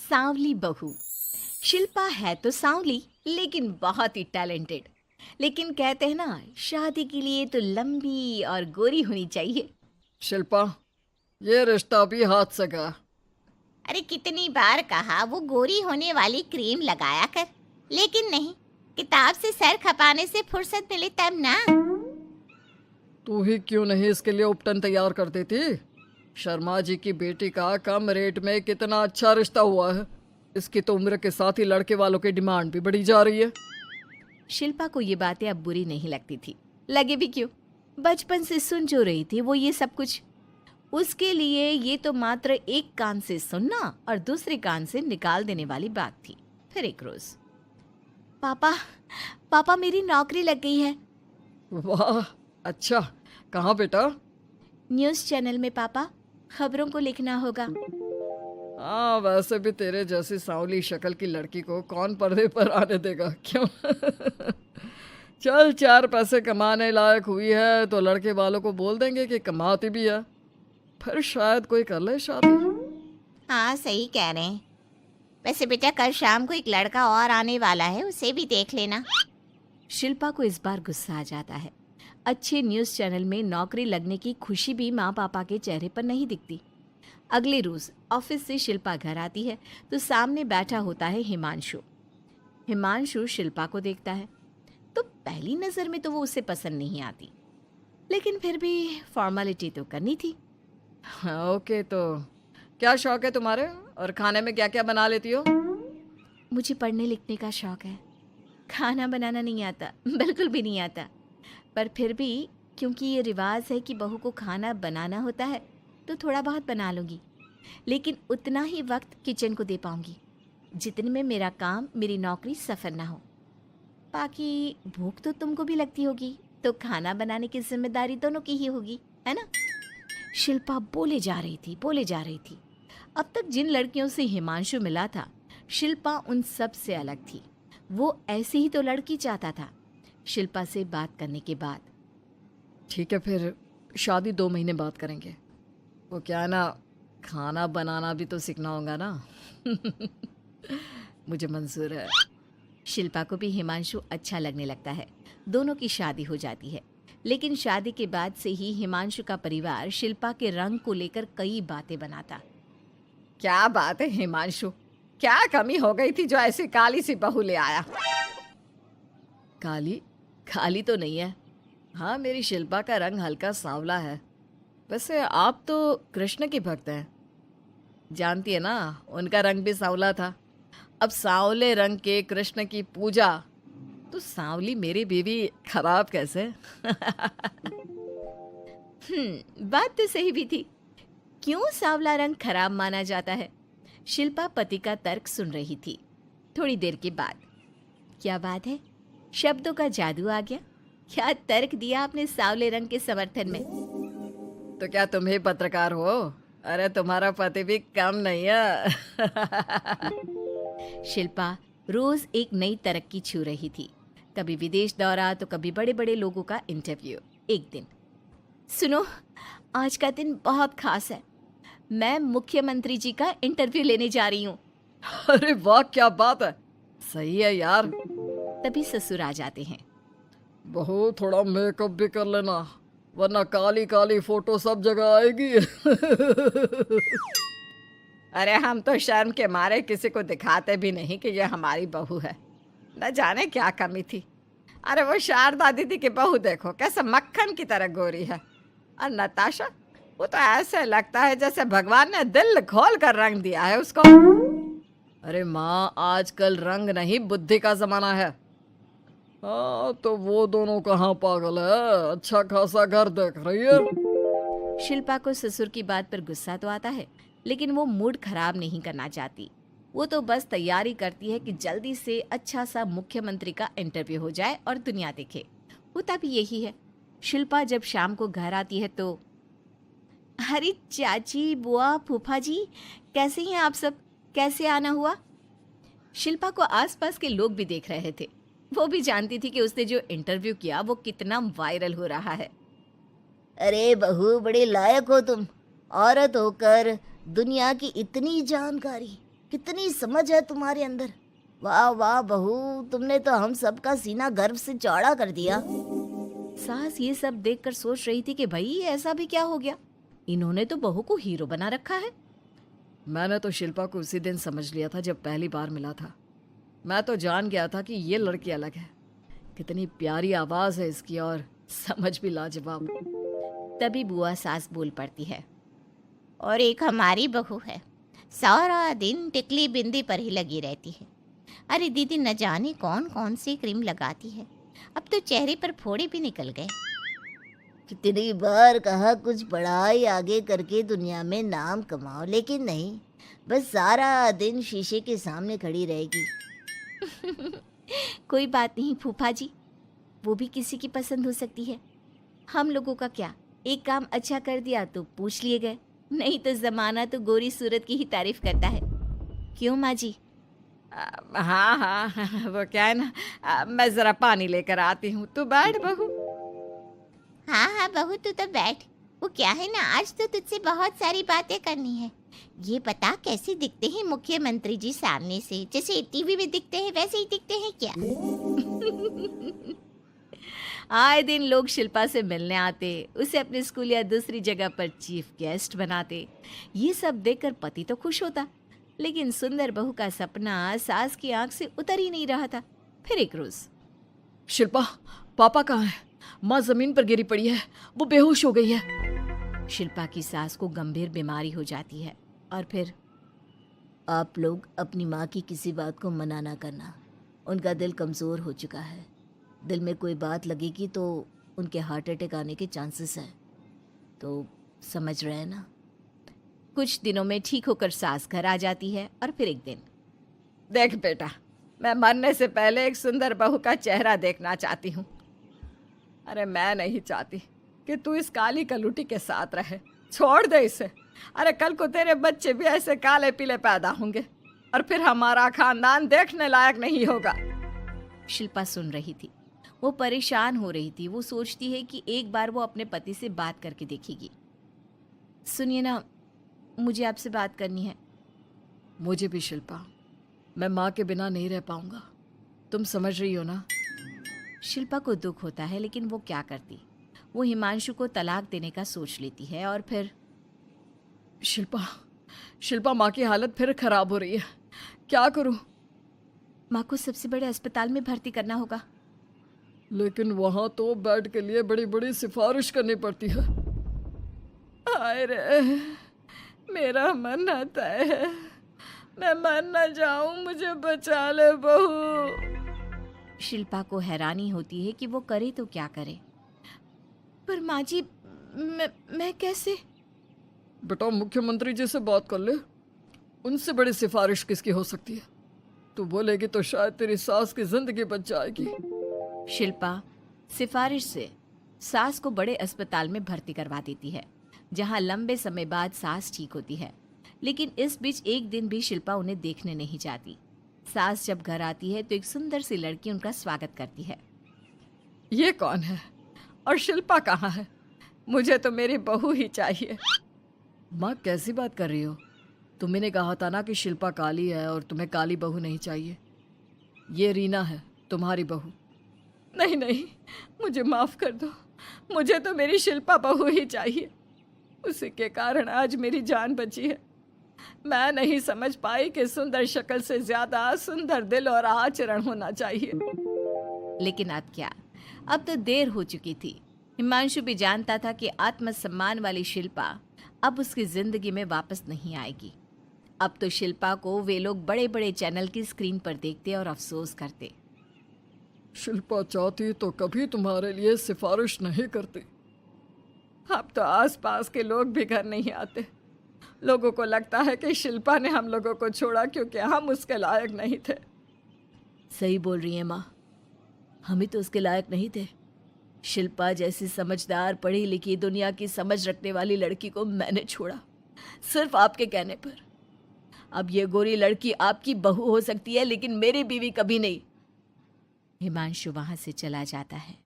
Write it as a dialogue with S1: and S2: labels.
S1: सांवली बहू। शिल्पा है तो सांवली लेकिन बहुत ही टैलेंटेड। लेकिन कहते हैं ना, शादी के लिए तो लंबी और गोरी होनी चाहिए।
S2: शिल्पा, ये रिश्ता भी हाथ से गया।
S3: अरे कितनी बार कहा वो गोरी होने वाली क्रीम लगाया कर, लेकिन नहीं, किताब से सर खपाने से फुर्सत मिले तब ना।
S2: तू ही क्यों नहीं इसके लिए उपटन तैयार कर देती? शर्मा जी की बेटी का कम रेट में कितना अच्छा रिश्ता हुआ है। इसकी तो उम्र के साथ ही लड़के वालों की डिमांड भी बढ़ी जा रही है।
S1: शिल्पा को ये बातें अब बुरी नहीं लगती थी। लगे भी क्यों, बचपन से सुन जो रही थी वो ये सब कुछ। उसके लिए ये तो मात्र एक कान से सुनना और दूसरे कान से निकाल देने वाली बात थी। फिर एक रोज, पापा पापा मेरी नौकरी लग गई है।
S2: वाह, अच्छा, कहाँ बेटा?
S1: न्यूज़ चैनल में पापा, खबरों को लिखना होगा।
S2: हाँ, वैसे भी तेरे जैसी सांवली शक्ल की लड़की को कौन पर्दे पर आने देगा, क्यों? चल, 4 पैसे कमाने लायक हुई है तो लड़के वालों को बोल देंगे कि कमाती भी है, फिर शायद कोई कर ले शादी।
S3: हाँ सही कह रहे हैं। वैसे बेटा कल शाम को एक लड़का और आने वाला है, उसे भी देख लेना।
S1: शिल्पा को इस बार गुस्सा आ जाता है। अच्छे न्यूज़ चैनल में नौकरी लगने की खुशी भी माँ पापा के चेहरे पर नहीं दिखती। अगले रोज ऑफिस से शिल्पा घर आती है तो सामने बैठा होता है हिमांशु। हिमांशु शिल्पा को देखता है तो पहली नज़र में तो वो उसे पसंद नहीं आती, लेकिन फिर भी फॉर्मेलिटी तो करनी थी।
S2: हाँ, ओके, तो क्या शौक है तुम्हारे और खाने में क्या क्या बना लेती हो?
S1: मुझे पढ़ने लिखने का शौक है, खाना बनाना नहीं आता, बिल्कुल भी नहीं आता। पर फिर भी क्योंकि ये रिवाज है कि बहू को खाना बनाना होता है तो थोड़ा बहुत बना लूँगी, लेकिन उतना ही वक्त किचन को दे पाऊँगी जितने में मेरा काम, मेरी नौकरी सफ़र ना हो। बाकी भूख तो तुमको भी लगती होगी, तो खाना बनाने की जिम्मेदारी दोनों की ही होगी, है ना? शिल्पा बोले जा रही थी। अब तक जिन लड़कियों से हिमांशु मिला था, शिल्पा उन सब से अलग थी। वो ऐसी ही तो लड़की चाहता था। शिल्पा से बात करने के बाद,
S2: ठीक है, फिर शादी 2 महीने बाद करेंगे। वो क्या है ना, खाना बनाना भी तो सीखना होगा ना। मुझे मंजूर है।
S1: शिल्पा को भी हिमांशु अच्छा लगने लगता है। दोनों की शादी हो जाती है, लेकिन शादी के बाद से ही हिमांशु का परिवार शिल्पा के रंग को लेकर कई बातें बनाता।
S3: क्या बात है हिमांशु, क्या कमी हो गई थी जो ऐसी काली सी बहू ले आया?
S2: काली तो नहीं है। हाँ, मेरी शिल्पा का रंग हल्का सांवला है। वैसे आप तो कृष्ण की भक्त हैं, जानती है ना, उनका रंग भी सांवला था। अब सांवले रंग के कृष्ण की पूजा तो सांवली मेरी बीवी खराब कैसे?
S1: बात तो सही भी थी। क्यों सांवला रंग खराब माना जाता है? शिल्पा पति का तर्क सुन रही थी। थोड़ी देर के बाद, क्या बात है, शब्दों का जादू आ गया। क्या तर्क दिया आपने सांवले रंग के समर्थन में?
S2: तो क्या तुम ही पत्रकार हो? अरे तुम्हारा पति भी कम नहीं है।
S1: शिल्पा रोज एक नई तरक्की छू रही थी। कभी विदेश दौरा तो कभी बड़े बड़े लोगों का इंटरव्यू। एक दिन, सुनो, आज का दिन बहुत खास है, मैं मुख्यमंत्री जी का इंटरव्यू लेने जा रही हूँ।
S2: अरे वाह, क्या बात है, सही है यार।
S1: तभी ससुर आ जाते हैं।
S2: बहू, थोड़ा मेकअप भी कर लेना, वरना काली काली फोटो सब जगह आएगी।
S3: अरे हम तो शर्म के मारे किसी को दिखाते भी नहीं कि ये हमारी बहू है। न जाने क्या कमी थी। अरे वो शारदा दीदी की बहू देखो, कैसे मक्खन की तरह गोरी है। और नताशा, वो तो ऐसे लगता है जैसे भगवान ने दिल खोल कर रंग दिया है उसको।
S2: अरे माँ, आजकल रंग नहीं बुद्धि का जमाना है। हाँ, तो वो दोनों कहाँ पागल है, अच्छा खासा घर देख रही है।
S1: शिल्पा को ससुर की बात पर गुस्सा तो आता है, लेकिन वो मूड खराब नहीं करना चाहती। वो तो बस तैयारी करती है कि जल्दी से अच्छा सा मुख्यमंत्री का इंटरव्यू हो जाए और दुनिया देखे। होता भी यही है। शिल्पा जब शाम को घर आती है तो, अरे चाची, बुआ, फूफा जी, कैसे हैं आप सब? कैसे आना हुआ? शिल्पा को आसपास के लोग भी देख रहे थे। वो भी जानती थी कि उसने जो इंटरव्यू किया वो कितना वायरल हो रहा है।
S4: अरे बहू, बड़े लायक हो तुम, औरत होकर दुनिया की इतनी जानकारी। कितनी समझ है तुम्हारे अंदर। वाह वाह बहू, तुमने तो हम सबका सीना गर्व से चौड़ा कर दिया।
S1: सास ये सब देखकर सोच रही थी कि भाई ऐसा भी क्या हो गया, इन्होंने तो बहू को हीरो बना रखा है।
S2: मैंने तो शिल्पा को उसी दिन समझ लिया था जब पहली बार मिला था। मैं तो जान गया था कि ये लड़की अलग है। कितनी प्यारी आवाज़ है इसकी और समझ भी लाजवाब।
S1: तभी बुआ सास बोल पड़ती है।
S4: और एक हमारी बहू है, सारा दिन टिकली बिंदी पर ही लगी रहती है। अरे दीदी, न जाने कौन कौन सी क्रीम लगाती है, अब तो चेहरे पर फोड़े भी निकल गए। कितनी बार कहा कुछ पढ़ाई आगे करके दुनिया में नाम कमाओ, लेकिन नहीं, बस सारा दिन शीशे के सामने खड़ी रहेगी।
S1: कोई बात नहीं फूफा जी, वो भी किसी की पसंद हो सकती है। हम लोगों का क्या, एक काम अच्छा कर दिया तो पूछ लिए गए, नहीं तो जमाना तो गोरी सूरत की ही तारीफ करता है। क्यों माँ जी?
S3: हाँ हाँ, वो क्या है ना, मैं ज़रा पानी लेकर आती हूँ, तू बैठ बहू।
S4: हाँ हाँ बहू, तू तो बैठ। वो क्या है ना, आज तो तुझसे बहुत सारी बातें करनी है। ये बता, कैसे दिखते हैं मुख्यमंत्री जी सामने से? जैसे टीवी में दिखते हैं वैसे ही दिखते हैं क्या?
S1: आए दिन लोग शिल्पा से मिलने आते, उसे अपने स्कूल या दूसरी जगह पर चीफ गेस्ट बनाते। ये सब देखकर पति तो खुश होता, लेकिन सुंदर बहू का सपना सास की आंख से उतर ही नहीं रहा था। फिर एक रोज,
S2: शिल्पा, पापा कहाँ है? माँ जमीन पर गिरी पड़ी है, वो बेहोश हो गई है।
S1: शिल्पा की सास को गंभीर बीमारी हो जाती है और फिर
S4: आप लोग अपनी माँ की किसी बात को मना ना करना, उनका दिल कमज़ोर हो चुका है। दिल में कोई बात लगेगी तो उनके हार्ट अटैक आने के चांसेस हैं, तो समझ रहे हैं ना?
S1: कुछ दिनों में ठीक होकर सास घर आ जाती है और फिर एक दिन,
S3: देख बेटा, मैं मरने से पहले एक सुंदर बहू का चेहरा देखना चाहती हूँ। अरे मैं नहीं चाहती कि तू इस काली कलूटी के साथ रहे, छोड़ दे इसे। अरे कल को तेरे बच्चे भी ऐसे काले पीले पैदा होंगे और फिर हमारा खानदान देखने लायक नहीं होगा।
S1: शिल्पा सुन रही थी, वो परेशान हो रही थी। वो सोचती है कि एक बार वो अपने पति से बात करके देखेगी। सुनिए ना, मुझे आपसे बात करनी है।
S2: मुझे भी शिल्पा, मैं माँ के बिना नहीं रह पाऊंगा, तुम समझ रही हो ना?
S1: शिल्पा को दुख होता है, लेकिन वो क्या करती। वो हिमांशु को तलाक देने का सोच लेती है और फिर
S2: शिल्पा, माँ की हालत फिर खराब हो रही है, क्या करूं?
S1: माँ को सबसे बड़े अस्पताल में भर्ती करना होगा।
S2: लेकिन वहां तो बेड के लिए बड़ी बड़ी सिफारिश करनी पड़ती है।
S3: हाय रे, मेरा मरना तय है, मैं मर न जाऊं, मुझे बचा ले बहू।
S1: शिल्पा को हैरानी होती है कि वो करे तो क्या करे। पर माँ जी, मैं कैसे?
S2: बेटा, मुख्यमंत्री जी से बात कर ले, उनसे बड़ी सिफारिश किसकी हो सकती है? तू बोलेगी तो शायद तेरी सास की जिंदगी बच जाएगी।
S1: शिल्पा सिफारिश से सास को बड़े अस्पताल में भर्ती करवा देती है, जहां लंबे समय बाद सास ठीक होती है। लेकिन इस बीच एक दिन भी शिल्पा उन्हें देखने नहीं जाती। सास जब घर आती है तो एक सुंदर सी लड़की उनका स्वागत करती है।
S3: ये कौन है और शिल्पा कहाँ है? मुझे तो मेरी बहू ही चाहिए।
S2: माँ, कैसी बात कर रही हो? तुम्ही ने कहा था ना कि शिल्पा काली है और तुम्हें काली बहू नहीं चाहिए। ये रीना है, तुम्हारी बहू।
S3: नहीं नहीं, मुझे माफ़ कर दो, मुझे तो मेरी शिल्पा बहू ही चाहिए। उसी के कारण आज मेरी जान बची है। मैं नहीं समझ पाई कि सुंदर शक्ल से ज़्यादा सुंदर दिल और आचरण होना चाहिए।
S1: लेकिन अब क्या, अब तो देर हो चुकी थी। हिमांशु भी जानता था कि आत्मसम्मान वाली शिल्पा अब उसकी जिंदगी में वापस नहीं आएगी। अब तो शिल्पा को वे लोग बड़े बड़े चैनल की स्क्रीन पर देखते और अफसोस करते।
S2: शिल्पा चाहती तो कभी तुम्हारे लिए सिफारिश नहीं करती।
S3: अब तो आसपास के लोग भी घर नहीं आते। लोगों को लगता है कि शिल्पा ने हम लोगों को छोड़ा क्योंकि हम उसके लायक नहीं थे।
S4: सही बोल रही है माँ, हम ही तो उसके लायक नहीं थे। शिल्पा जैसी समझदार, पढ़ी लिखी, दुनिया की समझ रखने वाली लड़की को मैंने छोड़ा, सिर्फ आपके कहने पर। अब ये गोरी लड़की आपकी बहू हो सकती है, लेकिन मेरी बीवी कभी नहीं।
S1: हिमांशु वहां से चला जाता है।